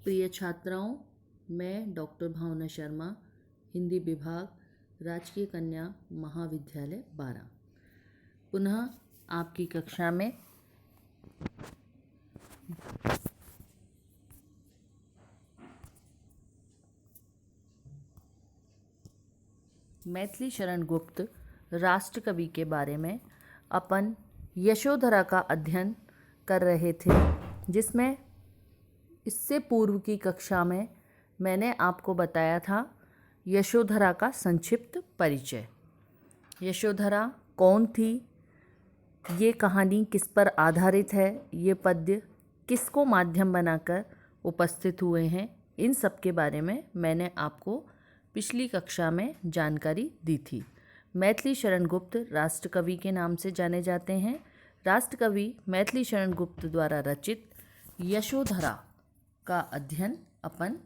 प्रिय छात्राओं, मैं डॉक्टर भावना शर्मा, हिंदी विभाग, राजकीय कन्या महाविद्यालय बारा, पुनः आपकी कक्षा में मैथिली शरण गुप्त राष्ट्र कवि के बारे में अपन यशोधरा का अध्ययन कर रहे थे, जिसमें इससे पूर्व की कक्षा में मैंने आपको बताया था यशोधरा का संक्षिप्त परिचय। यशोधरा कौन थी, ये कहानी किस पर आधारित है, ये पद्य किसको माध्यम बनाकर उपस्थित हुए हैं, इन सब के बारे में मैंने आपको पिछली कक्षा में जानकारी दी थी। मैथिली शरण गुप्त राष्ट्रकवि के नाम से जाने जाते हैं। राष्ट्रकवि मैथिली शरण गुप्त द्वारा रचित यशोधरा का अध्ययन अपन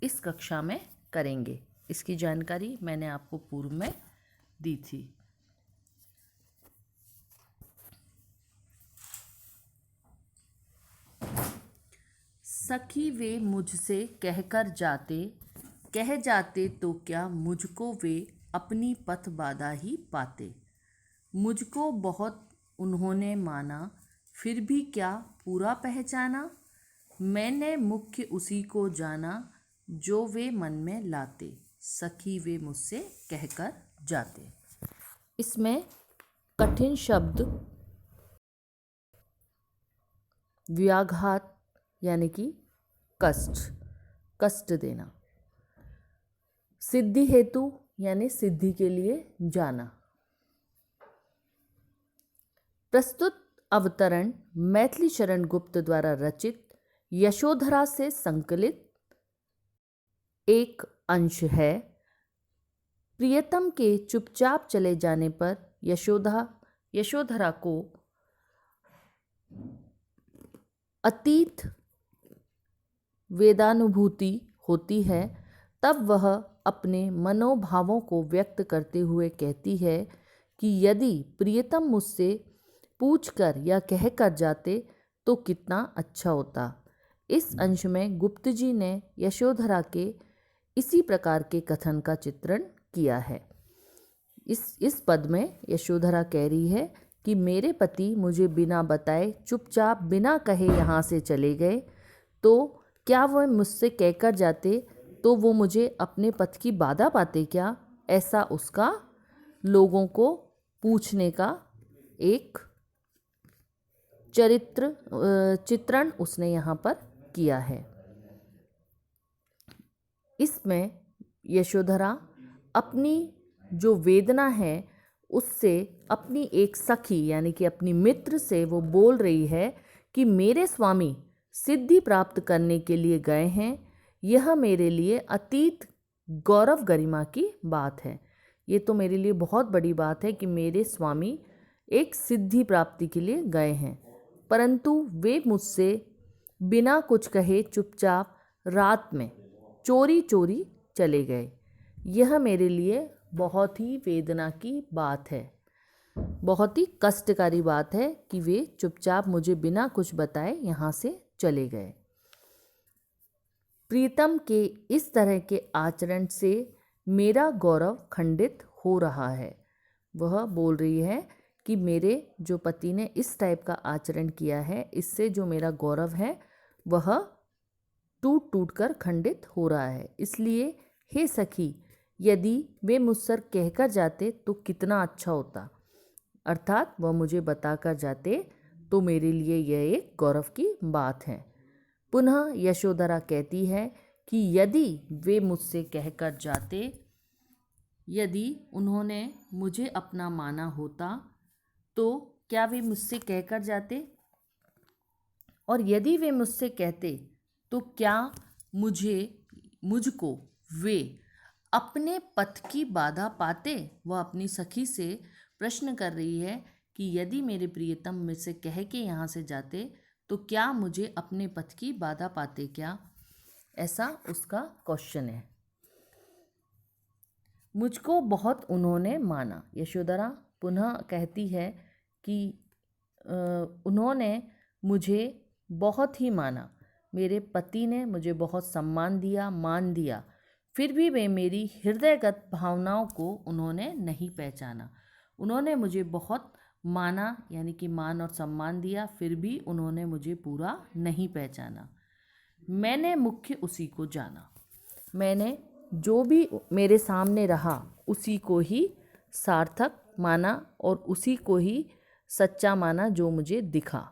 इस कक्षा में करेंगे। इसकी जानकारी मैंने आपको पूर्व में दी थी। सखी वे मुझसे कहकर जाते, कह जाते तो क्या मुझको वे अपनी पथ बाधा ही पाते। मुझको बहुत उन्होंने माना, फिर भी क्या पूरा पहचाना। मैंने मुख्य उसी को जाना, जो वे मन में लाते। सखी वे मुझसे कहकर जाते। इसमें कठिन शब्द व्याघात यानी कि कष्ट देना, सिद्धि हेतु यानी सिद्धि के लिए जाना। प्रस्तुत अवतरण मैथिली शरण गुप्त द्वारा रचित यशोधरा से संकलित एक अंश है। प्रियतम के चुपचाप चले जाने पर यशोधरा को अतीत वेदानुभूति होती है। तब वह अपने मनोभावों को व्यक्त करते हुए कहती है कि यदि प्रियतम मुझसे पूछकर या कहकर जाते तो कितना अच्छा होता। इस अंश में गुप्त जी ने यशोधरा के इसी प्रकार के कथन का चित्रण किया है। इस पद में यशोधरा कह रही है कि मेरे पति मुझे बिना बताए चुपचाप बिना कहे यहाँ से चले गए, तो क्या वह मुझसे कहकर जाते तो वो मुझे अपने पथ की बाधा पाते क्या। ऐसा उसका लोगों को पूछने का एक चित्रण उसने यहाँ पर किया है। इसमें यशोधरा अपनी जो वेदना है उससे अपनी एक सखी यानी कि अपनी मित्र से वो बोल रही है कि मेरे स्वामी सिद्धि प्राप्त करने के लिए गए हैं। यह मेरे लिए अतीत गौरव गरिमा की बात है। ये तो मेरे लिए बहुत बड़ी बात है कि मेरे स्वामी एक सिद्धि प्राप्ति के लिए गए हैं, परंतु वे मुझसे बिना कुछ कहे चुपचाप रात में चोरी चोरी चले गए। यह मेरे लिए बहुत ही वेदना की बात है, बहुत ही कष्टकारी बात है कि वे चुपचाप मुझे बिना कुछ बताए यहाँ से चले गए। प्रीतम के इस तरह के आचरण से मेरा गौरव खंडित हो रहा है। वह बोल रही है कि मेरे जो पति ने इस टाइप का आचरण किया है, इससे जो मेरा गौरव है वह टूट टूट कर खंडित हो रहा है। इसलिए हे सखी, यदि वे मुझसे कहकर जाते तो कितना अच्छा होता। अर्थात वह मुझे बताकर जाते तो मेरे लिए यह एक गौरव की बात है। पुनः यशोधरा कहती है कि यदि वे मुझसे कहकर जाते, यदि उन्होंने मुझे अपना माना होता तो क्या वे मुझसे कहकर जाते, और यदि वे मुझसे कहते तो क्या मुझको वे अपने पथ की बाधा पाते। वह अपनी सखी से प्रश्न कर रही है कि यदि मेरे प्रियतम मुझसे कह के यहाँ से जाते तो क्या मुझे अपने पथ की बाधा पाते क्या। ऐसा उसका क्वेश्चन है। मुझको बहुत उन्होंने माना। यशोधरा पुनः कहती है कि उन्होंने मुझे बहुत ही माना। मेरे पति ने मुझे बहुत सम्मान दिया, मान दिया, फिर भी वे मेरी हृदयगत भावनाओं को उन्होंने नहीं पहचाना। उन्होंने मुझे बहुत माना, यानी कि मान और सम्मान दिया, फिर भी उन्होंने मुझे पूरा नहीं पहचाना। मैंने मुख्य उसी को जाना। मैंने जो भी मेरे सामने रहा उसी को ही सार्थक माना और उसी को ही सच्चा माना जो मुझे दिखा।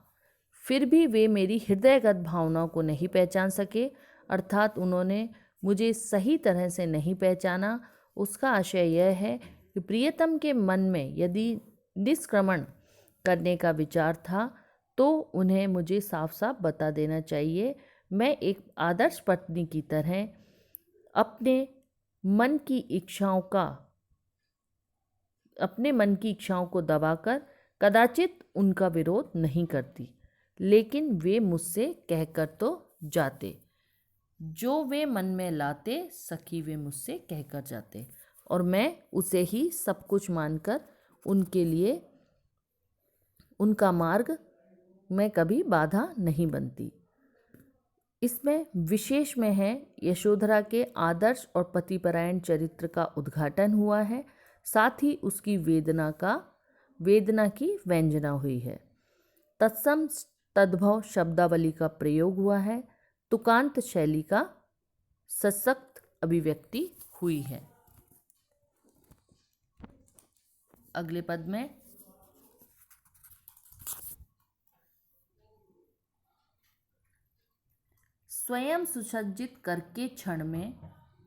फिर भी वे मेरी हृदयगत भावनाओं को नहीं पहचान सके, अर्थात उन्होंने मुझे सही तरह से नहीं पहचाना। उसका आशय यह है कि प्रियतम के मन में यदि निष्क्रमण करने का विचार था तो उन्हें मुझे साफ साफ बता देना चाहिए। मैं एक आदर्श पत्नी की तरह अपने मन की इच्छाओं को दबाकर कदाचित उनका विरोध नहीं करती, लेकिन वे मुझसे कहकर तो जाते, जो वे मन में लाते सखी वे मुझसे कहकर जाते, और मैं उसे ही सब कुछ मानकर उनके लिए उनका मार्ग में कभी बाधा नहीं बनती। इसमें विशेष में है यशोधरा के आदर्श और पतिपरायण चरित्र का उद्घाटन हुआ है, साथ ही उसकी वेदना की व्यंजना हुई है। तत्सम तद्भव शब्दावली का प्रयोग हुआ है। तुकांत शैली का सशक्त अभिव्यक्ति हुई है। अगले पद में स्वयं सुसज्जित करके क्षण में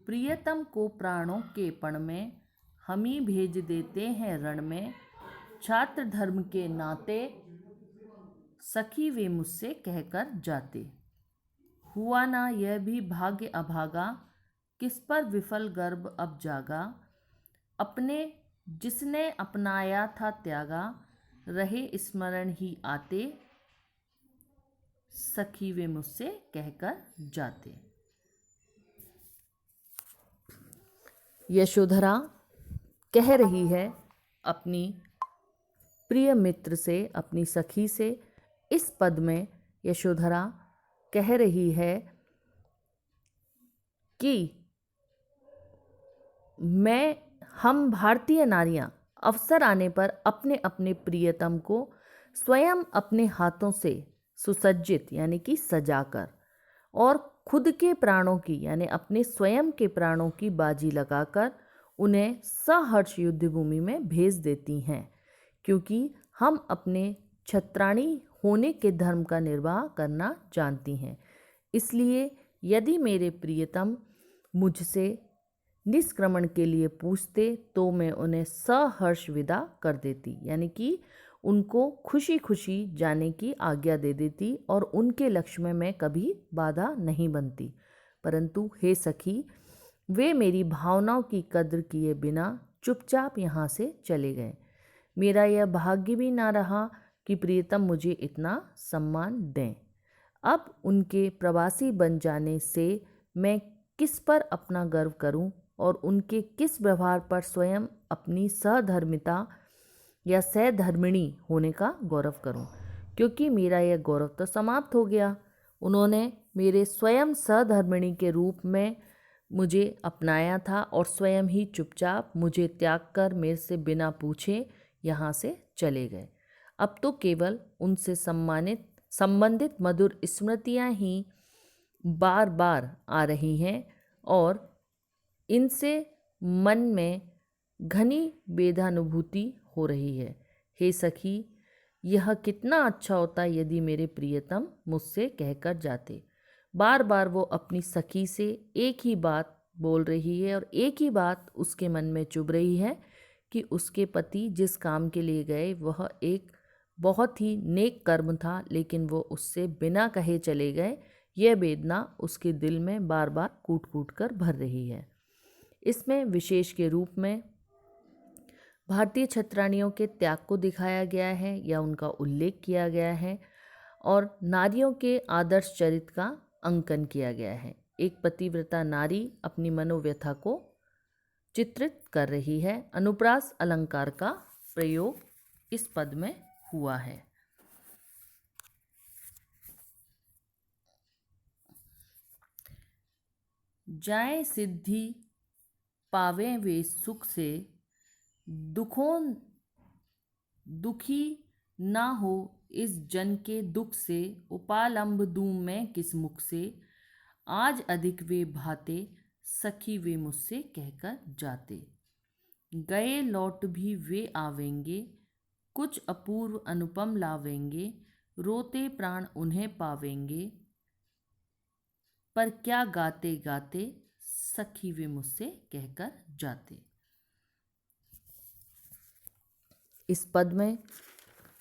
प्रियतम को प्राणों के पण में हम ही भेज देते हैं रण में, छात्र धर्म के नाते सखी वे मुझसे कहकर जाते। हुआ ना यह भी भाग्य अभागा, किस पर विफल गर्भ अब जागा, अपने जिसने अपनाया था त्यागा, रहे स्मरण ही आते, सखी वे मुझसे कहकर जाते। यशोधरा कह रही है अपनी प्रिय मित्र से, अपनी सखी से। इस पद में यशोधरा कह रही है कि हम भारतीय नारियां अवसर आने पर अपने अपने प्रियतम को स्वयं अपने हाथों से सुसज्जित यानी कि सजाकर और खुद के प्राणों की यानी अपने स्वयं के प्राणों की बाजी लगाकर उन्हें सहर्ष युद्ध भूमि में भेज देती हैं, क्योंकि हम अपने क्षत्राणी होने के धर्म का निर्वाह करना जानती हैं। इसलिए यदि मेरे प्रियतम मुझसे निष्क्रमण के लिए पूछते तो मैं उन्हें सहर्ष विदा कर देती, यानी कि उनको खुशी खुशी जाने की आज्ञा दे देती और उनके लक्ष्य में मैं कभी बाधा नहीं बनती। परंतु हे सखी, वे मेरी भावनाओं की कद्र किए बिना चुपचाप यहाँ से चले गए। मेरा यह भाग्य भी ना रहा कि प्रियतम मुझे इतना सम्मान दें। अब उनके प्रवासी बन जाने से मैं किस पर अपना गर्व करूं और उनके किस व्यवहार पर स्वयं अपनी सहधर्मिता या सहधर्मिणी होने का गौरव करूं, क्योंकि मेरा यह गौरव तो समाप्त हो गया। उन्होंने मेरे स्वयं सहधर्मिणी के रूप में मुझे अपनाया था और स्वयं ही चुपचाप मुझे त्याग कर मेरे से बिना पूछे यहाँ से चले गए। अब तो केवल उनसे संबंधित मधुर स्मृतियाँ ही बार बार आ रही हैं और इनसे मन में घनी वेदानुभूति हो रही है। हे सखी, यह कितना अच्छा होता यदि मेरे प्रियतम मुझसे कहकर जाते। बार बार वो अपनी सखी से एक ही बात बोल रही है और एक ही बात उसके मन में चुभ रही है कि उसके पति जिस काम के लिए गए वह एक बहुत ही नेक कर्म था, लेकिन वो उससे बिना कहे चले गए। यह वेदना उसके दिल में बार बार कूट कूट कर भर रही है। इसमें विशेष के रूप में भारतीय क्षत्राणियों के त्याग को दिखाया गया है या उनका उल्लेख किया गया है और नारियों के आदर्श चरित्र का अंकन किया गया है। एक पतिव्रता नारी अपनी मनोव्यथा को चित्रित कर रही है। अनुप्रास अलंकार का प्रयोग इस पद में हुआ है। जाए सिद्धि पावे वे सुख से, दुखों दुखी ना हो इस जन के दुख से, उपालंब दूं मैं किस मुख से, आज अधिक वे भाते, सखी वे मुझसे कहकर जाते। गए लौट भी वे आवेंगे, कुछ अपूर्व अनुपम लावेंगे, रोते प्राण उन्हें पावेंगे, पर क्या गाते गाते, सखी वे मुझसे कहकर जाते। इस पद में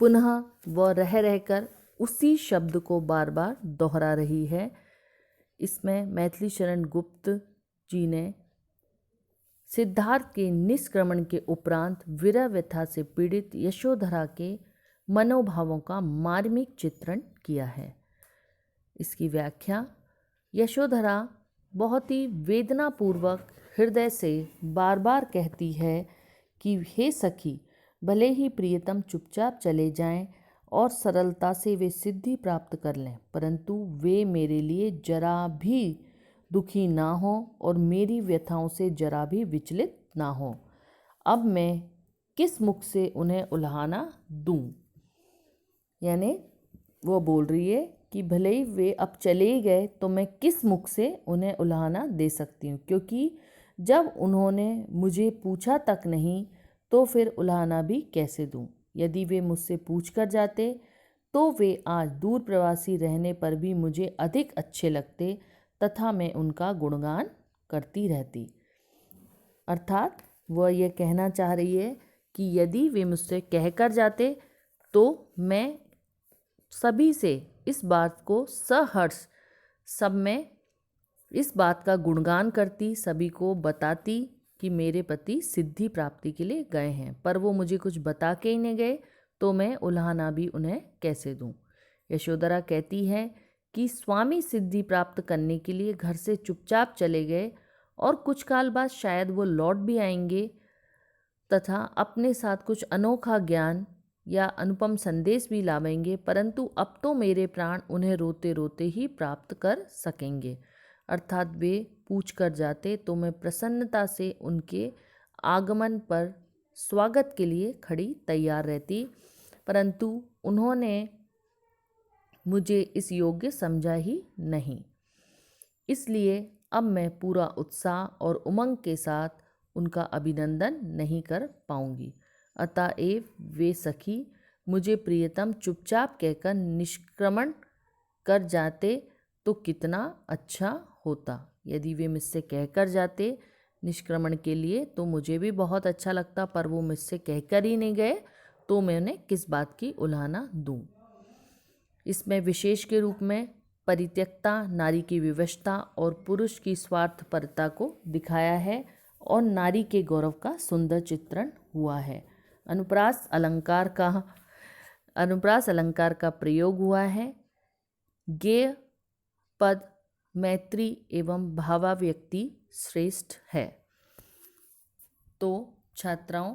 पुनः वह रह रहकर उसी शब्द को बार बार दोहरा रही है। इसमें मैथिली शरण गुप्त जी ने सिद्धार्थ के निष्क्रमण के उपरांत विरह व्यथा से पीड़ित यशोधरा के मनोभावों का मार्मिक चित्रण किया है। इसकी व्याख्या, यशोधरा बहुत ही वेदनापूर्वक हृदय से बार बार कहती है कि हे सखी, भले ही प्रियतम चुपचाप चले जाएं और सरलता से वे सिद्धि प्राप्त कर लें, परंतु वे मेरे लिए जरा भी दुखी ना हो और मेरी व्यथाओं से जरा भी विचलित ना हो। अब मैं किस मुख से उन्हें उल्हाना दूं? यानी वो बोल रही है कि भले ही वे अब चले ही गए तो मैं किस मुख से उन्हें उल्हाना दे सकती हूँ, क्योंकि जब उन्होंने मुझे पूछा तक नहीं तो फिर उल्हाना भी कैसे दूँ। यदि वे मुझसे पूछ कर जाते तो वे आज दूर प्रवासी रहने पर भी मुझे अधिक अच्छे लगते तथा मैं उनका गुणगान करती रहती। अर्थात वह यह कहना चाह रही है कि यदि वे मुझसे कह कर जाते तो मैं सभी से इस बात को सहर्ष सब में इस बात का गुणगान करती, सभी को बताती कि मेरे पति सिद्धि प्राप्ति के लिए गए हैं, पर वो मुझे कुछ बता के ही नहीं गए तो मैं उल्हाना भी उन्हें कैसे दूं। यशोधरा कहती है कि स्वामी सिद्धि प्राप्त करने के लिए घर से चुपचाप चले गए और कुछ काल बाद शायद वो लौट भी आएंगे तथा अपने साथ कुछ अनोखा ज्ञान या अनुपम संदेश भी लावेंगे, परंतु अब तो मेरे प्राण उन्हें रोते रोते ही प्राप्त कर सकेंगे। अर्थात वे पूछ कर जाते तो मैं प्रसन्नता से उनके आगमन पर स्वागत के लिए खड़ी तैयार रहती, परंतु उन्होंने मुझे इस योग्य समझा ही नहीं। इसलिए अब मैं पूरा उत्साह और उमंग के साथ उनका अभिनंदन नहीं कर पाऊंगी। अतएव वे सखी मुझे प्रियतम चुपचाप कहकर निष्क्रमण कर जाते तो कितना अच्छा होता। यदि वे मुझसे कहकर जाते निष्क्रमण के लिए तो मुझे भी बहुत अच्छा लगता, पर वो मुझसे कहकर ही नहीं गए तो मैं उन्हें किस बात की उल्हाना दूं। इसमें विशेष के रूप में परित्यक्ता नारी की विवशता और पुरुष की स्वार्थपरता को दिखाया है और नारी के गौरव का सुंदर चित्रण हुआ है। अनुप्रास अलंकार का प्रयोग हुआ है। गेय पद मैत्री एवं भावाव्यक्ति श्रेष्ठ है। तो छात्राओं,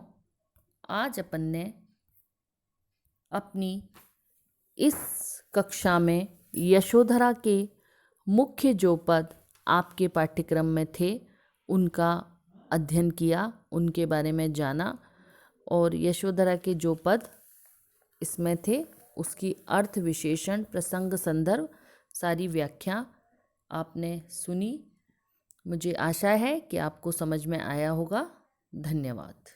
आज अपन ने अपनी इस कक्षा में यशोधरा के मुख्य जो पद आपके पाठ्यक्रम में थे उनका अध्ययन किया, उनके बारे में जाना और यशोधरा के जो पद इसमें थे उसकी अर्थ विशेषण प्रसंग संदर्भ सारी व्याख्या आपने सुनी। मुझे आशा है कि आपको समझ में आया होगा। धन्यवाद।